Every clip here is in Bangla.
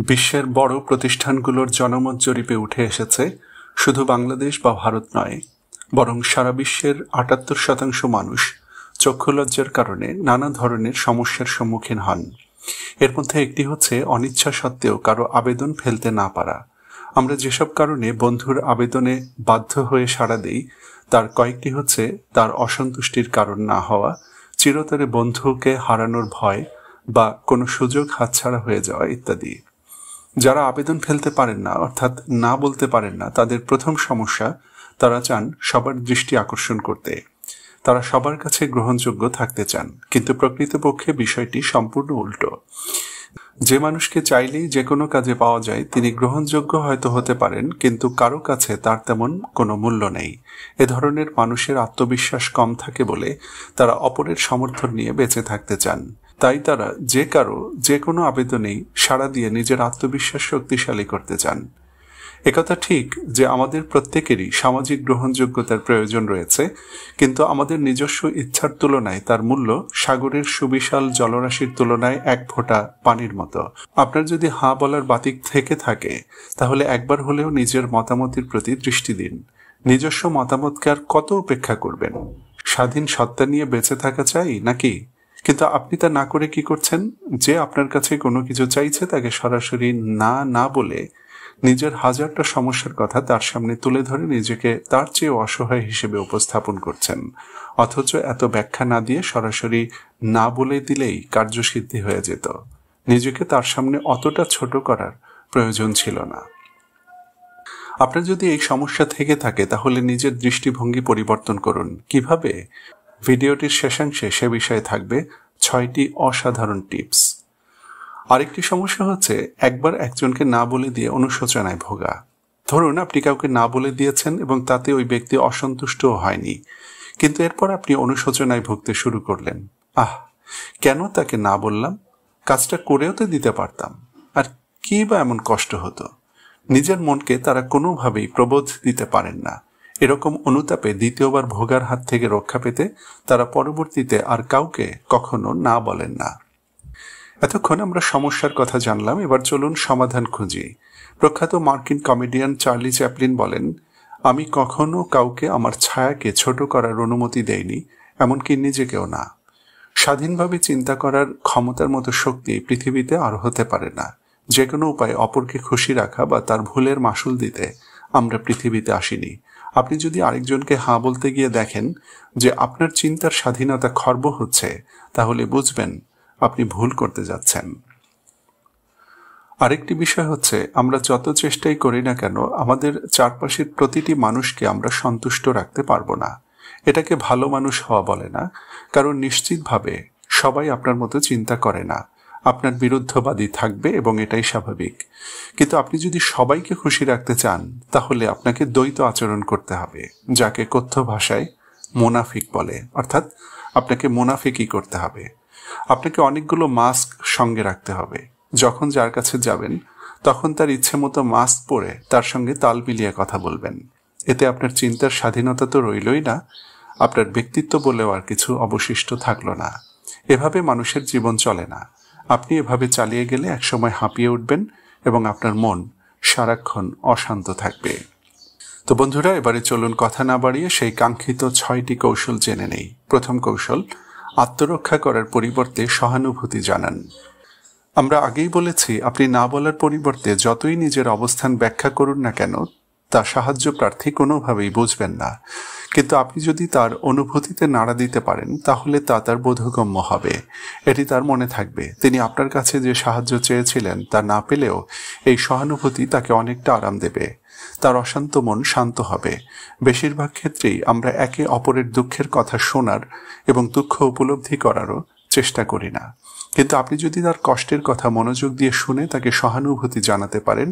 বিশ্বের বড় প্রতিষ্ঠানগুলোর জনমত জরিপে উঠে এসেছে শুধু বাংলাদেশ বা ভারত নয়, বরং সারা বিশ্বের ৭৮% মানুষ চক্ষুলজ্জার কারণে নানা ধরনের সমস্যার সম্মুখীন হন। এর মধ্যে একটি হচ্ছে অনিচ্ছা সত্ত্বেও কারো আবেদন ফেলতে না পারা। আমরা যেসব কারণে বন্ধুর আবেদনে বাধ্য হয়ে সাড়া দিই তার কয়েকটি হচ্ছে তার অসন্তুষ্টির কারণ না হওয়া, চিরতরে বন্ধুকে হারানোর ভয় বা কোনো সুযোগ হাতছাড়া হয়ে যাওয়া ইত্যাদি। যারা আবেদন ফেলতে পারেন না অর্থাৎ না বলতে পারেন না, তাদের প্রথম সমস্যা তারা চান সবার দৃষ্টি আকর্ষণ করতে। তারা সবার কাছে গ্রহণযোগ্য থাকতে চান, কিন্তু প্রকৃতপক্ষে বিষয়টি সম্পূর্ণ উল্টো। যে মানুষকে চাইলেই যে কোনো কাজে পাওয়া যায় তিনি গ্রহণযোগ্য হয়তো হতে পারেন, কিন্তু কারো কাছে তার তেমন কোনো মূল্য নেই। এ ধরনের মানুষের আত্মবিশ্বাস কম থাকে বলে তারা অপরের সমর্থন নিয়ে বেঁচে থাকতে চান। তাই তারা যে কারো যে কোনো আবেদনেই সাড়া দিয়ে নিজের আত্মবিশ্বাস শক্তিশালী করতে চান। একথা ঠিক যে আমাদের প্রত্যেকেরই সামাজিক গ্রহণযোগ্যতার প্রয়োজন রয়েছে, কিন্তু আমাদের নিজস্ব ইচ্ছার তুলনায় তার মূল্য সাগরের সুবিশাল জলরাশির তুলনায় এক ফোঁটা পানির মতো। আপনার যদি হাঁ বলার বাতিক থেকে থাকে তাহলে একবার হলেও নিজের মতামতের প্রতি দৃষ্টি দিন। নিজস্ব মতামতকে আর কত উপেক্ষা করবেন? স্বাধীন সত্তা নিয়ে বেঁচে থাকা চাই নাকি? কিন্তু আপনি তা না করে কি করছেন? যে আপনার কাছে কোনো কিছু চাইছে তাকে সরাসরি না না বলে নিজের হাজারটা সমস্যার কথা তার সামনে তুলে ধরে নিজেকে তার চেয়ে অসহায় হিসেবে উপস্থাপন করছেন, অথচ এত ব্যাখ্যা না দিয়ে সরাসরি না বলে দিলেই কার্যসিদ্ধি হয়ে যেত। নিজেকে তার সামনে অতটা ছোট করার প্রয়োজন ছিল না। আপনার যদি এই সমস্যা থেকে থাকে তাহলে নিজের দৃষ্টিভঙ্গি পরিবর্তন করুন। কিভাবে? ভিডিওটির শেষাংশে সে বিষয়ে থাকবে ৬টি অসাধারণ টিপস। আরেকটি সমস্যা হচ্ছে একবার একজনকে না বলে দিয়ে অনুশোচনায় ভোগা। ধরুন আপনি কাউকে না বলে দিয়েছেন এবং তাতে ওই ব্যক্তি অসন্তুষ্টও হয়নি, কিন্তু এরপর আপনি অনুশোচনায় ভুগতে শুরু করলেন। কেন তাকে না বললাম? কাজটা করেও তো দিতে পারতাম, আর কি বা এমন কষ্ট হতো? নিজের মনকে তারা কোনোভাবেই প্রবোধ দিতে পারেন না। এরকম অনুতাপে দ্বিতীয়বার ভোগার হাত থেকে রক্ষা পেতে তারা পরবর্তীতে আর কাউকে কখনো না বলেন না। এতক্ষণ আমরা সমস্যার কথা জানলাম, এবার চলুন সমাধান খুঁজি। প্রখ্যাত মার্কিন কমেডিয়ান চার্লি চ্যাপলিন বলেন, আমি কখনো কাউকে আমার ছায়াকে ছোট করার অনুমতি দেইনি, এমনকি নিজেকেও না। স্বাধীনভাবে চিন্তা করার ক্ষমতার মতো শক্তি পৃথিবীতে আর হতে পারে না। যে কোনো উপায়ে অপরকে খুশি রাখা বা তার ভুলের মাসুল দিতে আমরা পৃথিবীতে আসিনি। আপনি যদি আরেকজনকে হাঁ বলতে গিয়ে দেখেন যে আপনার চিন্তার স্বাধীনতা খর্ব হচ্ছে, তাহলে বুঝবেন আপনি ভুল করতে যাচ্ছেন। আরেকটি বিষয় হচ্ছে, আমরা যত চেষ্টাই করি না কেন আমাদের চারপাশের প্রতিটি মানুষকে আমরা সন্তুষ্ট রাখতে পারবো না। এটাকে ভালো মানুষ হওয়া বলে না, কারণ নিশ্চিতভাবে সবাই আপনার মতো চিন্তা করে না। আপনার বিরুদ্ধবাদী থাকবে এবং এটাই স্বাভাবিক। কিন্তু আপনি যদি সবাইকে খুশি রাখতে চান তাহলে আপনাকে দ্বৈত আচরণ করতে হবে, যাকে কথ্য ভাষায় মোনাফিক বলে। অর্থাৎ আপনাকে মোনাফিকই করতে হবে। আপনাকে অনেকগুলো মাস্ক সঙ্গে রাখতে হবে। যখন যার কাছে যাবেন তখন তার ইচ্ছে মতো মাস্ক পরে তার সঙ্গে তাল মিলিয়ে কথা বলবেন। এতে আপনার চিন্তার স্বাধীনতা তো রইলই না, আপনার ব্যক্তিত্ব বলেও আর কিছু অবশিষ্ট থাকলো না। এভাবে মানুষের জীবন চলে না। আপনি এভাবে চালিয়ে গেলে একসময় হাঁপিয়ে উঠবেন এবং আপনার মন সারাক্ষণ অশান্ত থাকবে। তো বন্ধুরা, এবারে চলুন কথা না বাড়িয়ে সেই কাঙ্ক্ষিত ৬টি কৌশল জেনে নেই। প্রথম কৌশল, আত্মরক্ষা করার পরিবর্তে সহানুভূতি জানান। আমরা আগেই বলেছি, আপনি না বলার পরিবর্তে যতই নিজের অবস্থান ব্যাখ্যা করুন না কেন তা সাহায্য প্রার্থী কোনোভাবেই বুঝবেন না। কিন্তু আপনি যদি তার অনুভূতিতে নাড়া দিতে পারেন তাহলে তা তার বোধগম্য হবে। এটি তার মনে থাকবে। তিনি আপনার কাছে যে সাহায্য চেয়েছিলেন তা না পেলেও এই সহানুভূতি তাকে অনেকটা আরাম দেবে। তার অশান্ত মন শান্ত হবে। বেশিরভাগ ক্ষেত্রেই আমরা একে অপরের দুঃখের কথা শোনার এবং দুঃখ উপলব্ধি করারও চেষ্টা করি না। কিন্তু আপনি যদি তার কষ্টের কথা মনোযোগ দিয়ে শুনে তাকে সহানুভূতি জানাতে পারেন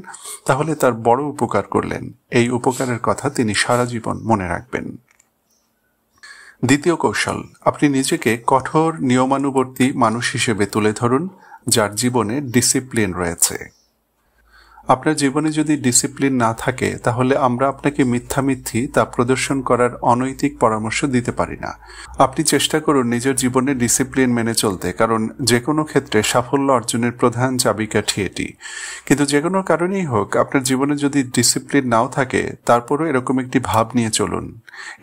তাহলে তার বড় উপকার করলেন। এই উপকারের কথা তিনি সারা জীবন মনে রাখবেন। দ্বিতীয় কৌশল, আপনি নিজেকে কঠোর নিয়মানুবর্তী মানুষ হিসেবে তুলে ধরুন যার জীবনে ডিসিপ্লিন রয়েছে। আপনার জীবনে যদি ডিসিপ্লিন না থাকে তাহলে আমরা আপনাকে মিথ্যামিথ্যি তা প্রদর্শন করার অনৈতিক পরামর্শ দিতে পারি না। আপনি চেষ্টা করুন নিজের জীবনে ডিসিপ্লিন মেনে চলতে, কারণ যে কোনো ক্ষেত্রে সাফল্য অর্জনের প্রধান চাবিকাঠি এটি। কিন্তু যে কোনো কারণেই হোক আপনার জীবনে যদি ডিসিপ্লিন নাও থাকে, তারপরও এরকম একটি ভাব নিয়ে চলুন।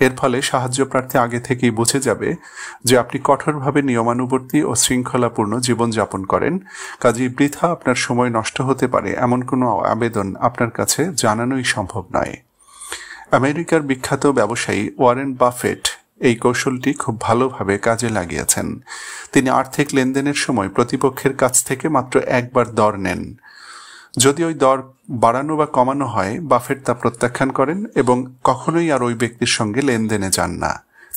এর ফলে সাহায্য প্রার্থী আগে থেকেই বুঝে যাবে যে আপনি কঠোরভাবে নিয়মানুবর্তী ও শৃঙ্খলাপূর্ণ জীবনযাপন করেন। কাজেই বৃথা আপনার সময় নষ্ট হতে পারে এমন কোনো আবেদন আপনার কাছে জানানোই সম্ভব নয়। আমেরিকার বিখ্যাত ব্যবসায়ী ওয়ারেন বাফেট এই কৌশলটি খুব ভালোভাবে কাজে লাগিয়েছেন। তিনি আর্থিক লেনদেনের সময় প্রতিপক্ষের কাছ থেকে মাত্র একবার দর নেন। যদি ওই দর বাড়ানো বা কমানো হয়, বাফেট তা প্রত্যাখ্যান করেন এবং কখনোই আর ওই ব্যক্তির সঙ্গে লেনদেনে যান না।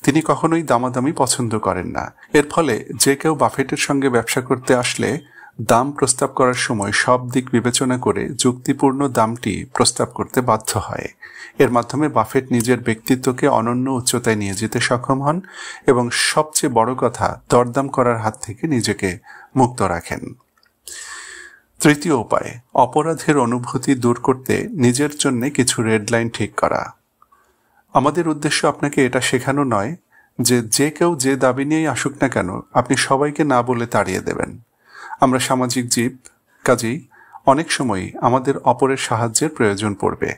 তিনি কখনোই দামাদামি পছন্দ করেন না। এর ফলে যে কেউ বাফেটের সঙ্গে ব্যবসা করতে আসলে দাম প্রস্তাব করার সময় সব দিক বিবেচনা করে যুক্তিপূর্ণ দামটি প্রস্তাব করতে বাধ্য হয়। এর মাধ্যমে বাফেট নিজের ব্যক্তিত্বকে অনন্য উচ্চতায় নিয়ে যেতে সক্ষম হন এবং সবচেয়ে বড় কথা, দরদাম করার হাত থেকে নিজেকে মুক্ত রাখেন। তৃতীয় উপায়, অপরাধের অনুভূতি দূর করতে নিজের জন্য কিছু রেড লাইন ঠিক করা। আমাদের উদ্দেশ্য আপনাকে এটা শেখানো নয় যে কেউ যে দাবি নিয়েই আসুক না কেন আপনি সবাইকে না বলে তাড়িয়ে দেবেন। আমরা সামাজিক জীব, কাজেই অনেক সময় আমাদের অপরের সাহায্যের প্রয়োজন পড়বে।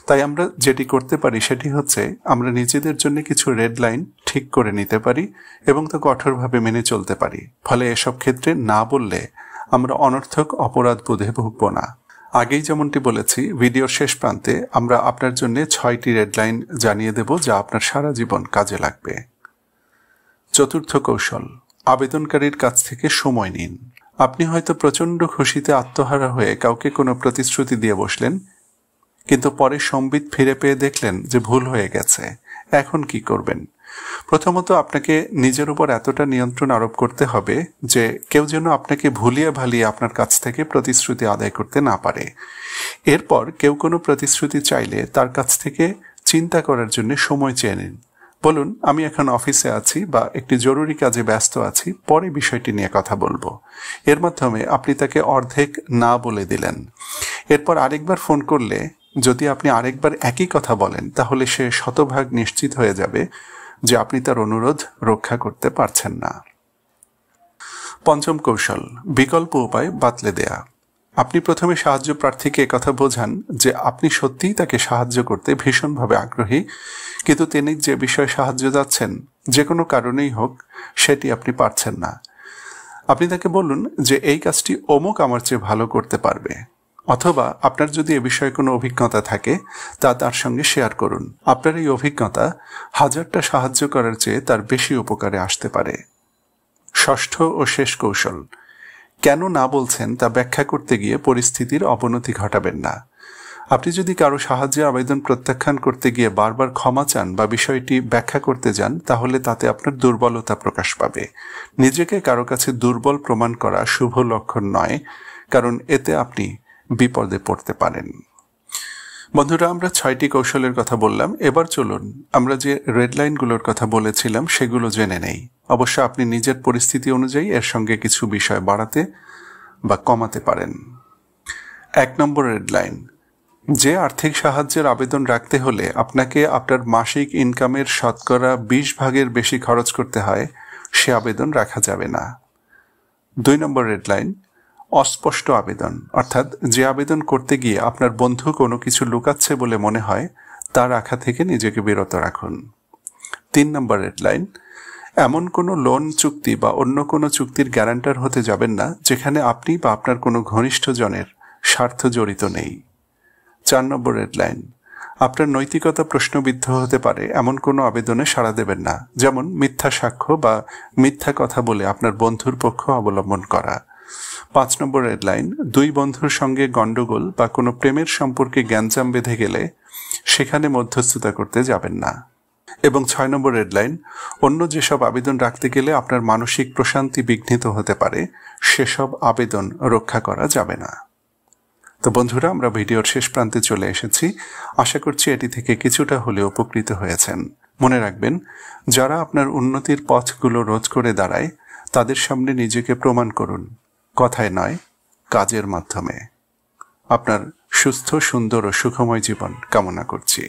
তাই আমরা যেটি করতে পারি সেটি হচ্ছে আমরা নিজেদের জন্য কিছু রেড লাইন ঠিক করে নিতে পারি এবং তা কঠোরভাবে মেনে চলতে পারি। ফলে এসব ক্ষেত্রে না বললে আমরা অনর্থক অপরাধ বোধে ভুগব না। আগেই যেমনটি বলেছি, ভিডিওর শেষ প্রান্তে আমরা আপনার জন্য 6টি রেড লাইন জানিয়ে দেব যা আপনার সারা জীবন কাজে লাগবে। চতুর্থ কৌশল, আবেদনকারীর কাছ থেকে সময় নিন। আপনি হয়তো প্রচণ্ড খুশিতে আত্মহারা হয়ে কাউকে কোনো প্রতিশ্রুতি দিয়ে বসলেন, কিন্তু পরে সম্বিত ফিরে পেয়ে দেখলেন যে ভুল হয়ে গেছে। এখন কি করবেন? প্রথমত আপনাকে নিজের উপর এতটা নিয়ন্ত্রণ আরোপ করতে হবে যে কেউ যেন আপনাকে ভুলিয়ে ভালিয়ে আপনার কাছ থেকে প্রতিশ্রুতি আদায় করতে না পারে। এরপর কেউ কোনো প্রতিশ্রুতি চাইলে তার কাছ থেকে চিন্তা করার জন্য সময় চেয়ে নিন। বলুন, আমি এখন অফিসে আছি বা একটি জরুরি কাজে ব্যস্ত আছি, পরে বিষয়টি নিয়ে কথা বলবো। এর মাধ্যমে আপনি তাকে অর্ধেক না বলে দিলেন। এরপর আরেকবার ফোন করলে যদি আপনি আরেকবার একই কথা বলেন, তাহলে সে শতভাগ নিশ্চিত হয়ে যাবে যে আপনি তার অনুরোধ রক্ষা করতে পারছেন না। পঞ্চম কৌশল, বিকল্প উপায় বাতলে দেয়া। আপনি প্রথমে সাহায্য প্রার্থীকে একথা বোঝান যে আপনি সত্যিই তাকে সাহায্য করতে ভীষণভাবে আগ্রহী, কিন্তু তিনি যে বিষয়ে সাহায্য যাচ্ছেন, যে কোনো কারণেই হোক, সেটি আপনি পারছেন না। আপনি তাকে বলুন যে এই কাজটি অমুক আমার চেয়ে ভালো করতে পারবে, অথবা আপনার যদি এ বিষয়ে কোনো অভিজ্ঞতা থাকে তা তার সঙ্গে শেয়ার করুন। আপনার এই অভিজ্ঞতা 1000টা সাহায্য করার চেয়ে তার বেশি উপকারে আসতে পারে। ষষ্ঠ ও শেষ কৌশল, কেন না বলছেন তা ব্যাখ্যা করতে গিয়ে পরিস্থিতির অবনতি ঘটাবেন না। আপনি যদি কারো সাহায্যের আবেদন প্রত্যাখ্যান করতে গিয়ে বারবার ক্ষমা চান বা বিষয়টি ব্যাখ্যা করতে যান, তাহলে তাতে আপনার দুর্বলতা প্রকাশ পাবে। নিজেকে কারো কাছে দুর্বল প্রমাণ করা শুভ লক্ষণ নয়, কারণ এতে আপনি বিপদে পড়তে পারেন। বন্ধুরা, আমরা 6টি কৌশলের কথা বললাম। এবার চলুন আমরা যে রেড লাইনগুলোর কথা বলেছিলাম সেগুলো জেনে নেই। অবশ্য আপনি নিজের পরিস্থিতি অনুযায়ী এর সঙ্গে কিছু বিষয় বাড়াতে বা কমাতে পারেন। 1 নম্বর রেড লাইন, যে আর্থিক সাহায্যের আবেদন রাখতে হলে আপনাকে আপনার মাসিক ইনকামের শতকরা 20 বেশি খরচ করতে হয়, সে আবেদন রাখা যাবে না। 2 নম্বর রেড লাইন, অস্পষ্ট আবেদন, অর্থাৎ যে আবেদন করতে গিয়ে আপনার বন্ধু কোনো কিছু লুকাচ্ছে বলে মনে হয়, তা রাখা থেকে নিজেকে বিরত রাখুন। 3 নম্বর রেড লাইন, এমন কোনো লোন চুক্তি বা অন্য কোনো চুক্তির গ্যারান্টার হতে যাবেন না যেখানে আপনি বা আপনার কোনো ঘনিষ্ঠজনের স্বার্থ জড়িত নেই। 4 নম্বর রেড লাইন, আপনার নৈতিকতা প্রশ্নবিদ্ধ হতে পারে এমন কোনো আবেদনে সাড়া দেবেন না, যেমন মিথ্যা সাক্ষ্য বা মিথ্যা কথা বলে আপনার বন্ধুর পক্ষ অবলম্বন করা। 5 নম্বর রেড লাইন, 2 বন্ধুর সঙ্গে গণ্ডগোল বা কোনো প্রেমের সম্পর্কে গ্যাঞ্জাম বেঁধে গেলে সেখানে মধ্যস্থতা করতে যাবেন না। এবং 6 নম্বর রেড লাইন, অন্য যেসব আবেদন রাখতে গেলে আপনার মানসিক প্রশান্তি বিঘ্নিত হতে পারে, সেসব আবেদন রক্ষা করা যাবে না। তো বন্ধুরা, আমরা ভিডিওর শেষ প্রান্তে চলে এসেছি। আশা করছি এটি থেকে কিছুটা হলেও উপকৃত হয়েছেন। মনে রাখবেন, যারা আপনার উন্নতির পথগুলো রোধ করে দাঁড়ায়, তাদের সামনে নিজেকে প্রমাণ করুন, কথায় নয়, কাজের মাধ্যমে। আপনার সুস্থ, সুন্দর ও সুখময় জীবন কামনা করছি।